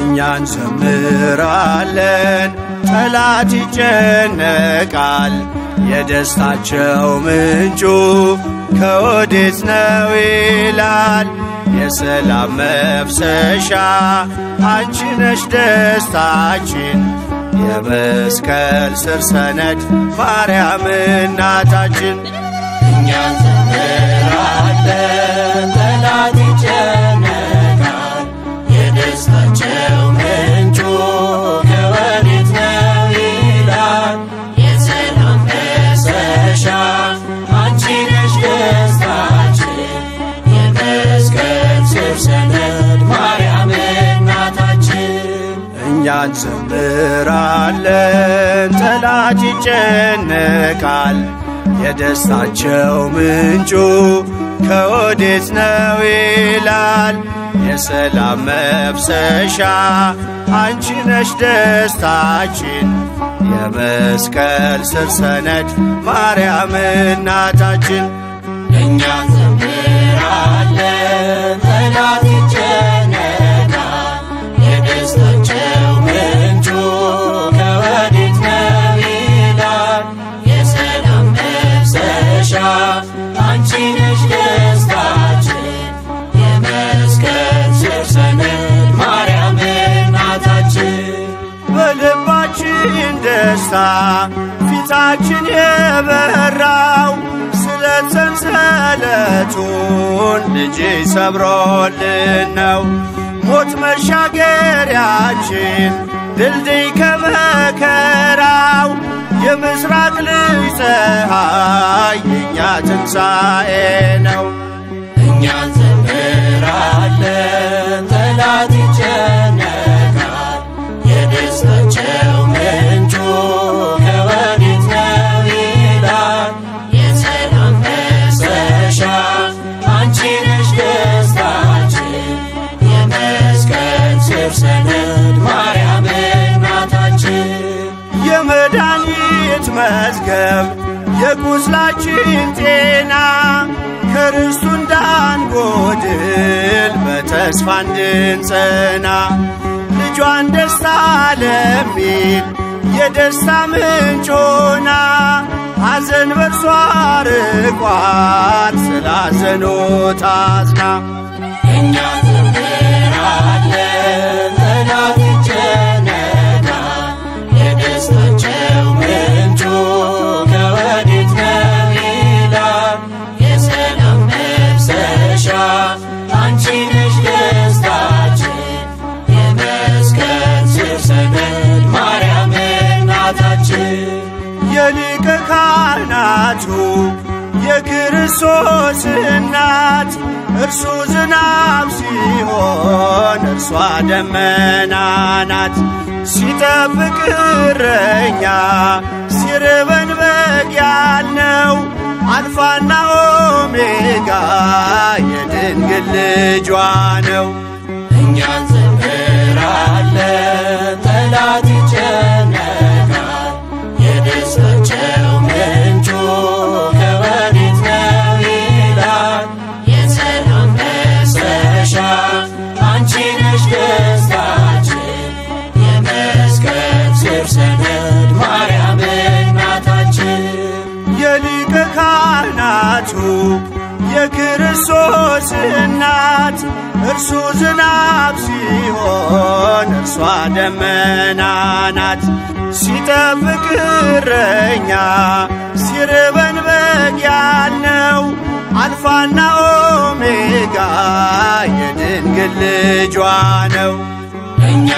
እኛ እንዘምራለን ጠላት ይጨነቃል የደስታቸው ምንጩ ከወዴት ነው ይላል የሰላም መፍሰሻ አንቺ ነሽ ደስታችን የመስቀል ስር ሰነድ ማርያም እናታችን እኛ እንዘምራለን ጠላት ይጨነቃል የደስታቸው ምንጩ ከወዴት ነው ይላል የሰላም መፍሰሻ አንቺ ነሽ ደስታችን የመስቀል ስር ሰነድ ማርያም እናታችን እኛ እንዘምራለን ጠላት ይጨነቃል የደስታቸው ምንጩ ከወዴት ነው ይላል የሰላም መፍሰሻ አንቺ ነሽ ደስታችን የመስቀል ስር ሰነድ ማርያም እናታችን እኛ እንዘምራለን ጠላት ይጨነቃል የደስታቸው ምንጩ ከወዴት ነው ይላል የሰላም መፍሰሻ አንቺ ነሽ ደስታችን የመስቀል ስር ሰነድ ማርያም እናታችን በልባችን ደስታ ፊታችን የበራው ስለት ሰንሰለቱን ልጅ ሰብሮልን ነው ሞት መሻገሪያችን ድልድይ ከመከራው የምስራቅ ልጅ ፀሐይ የእኛ ትንሣኤ ነው እኛ እንዘምራለን ጠላት ይጨነቃል የደስታቸው ምንጩ ከወዴት ነው ይላል የሰላም መፍሰሻ አንቺ ነሽ ደስታችን የመስቀል ስር ሰነድ ማርያም እናታችን የመድኃኒት መዝገብ የቁስላችን ጤና ከርስቱ እንዳንጎድል በተስፋ እንድንጸና ልጇን ደስታ ለሚል የደስታ ምንጭ ሆና ሐዘን በርሷ ርቋል ስላዘኑት አዝና እኛ እንዘምራለን ጠላት ይጨነቃል የደስታቸው ምንጩ ከወዴት ነው ይላል የሰላም መፍሰሻ አንቺ ነሽ ደስታችን የመስቀል ስር ሰነድ ማርያም እናታችን የሊቀ ካህናቱ የክርስቶስ እናት እርሱ ዝናብ ሲሆን እርሷ ደመና ናት ሲጠብቅ እረኛ ሲርበን በግ ያልነው አልፋና ኦሜጋ የድንግል ልጇ ነው እኛ እንዘምራለን ጠላት ይጨነቃል የደስታቸው ምንጩ ከወዴት ነው ይላል የሰላም መፍሰሻ አንቺ ነሽ ደስታችን የመስቀል ስር ሰነድ ማርያም እናታችን የሊቀ ካህናቱ የክርስቶስ እናት እርሱ ዝናብ ሲሆን እርሷ ደመና ናት ሲጠብቅ እረኛ ሲርበን በግ ያልነው አልፋና ኦሜጋ የድንግል ልጇ ነው እኛ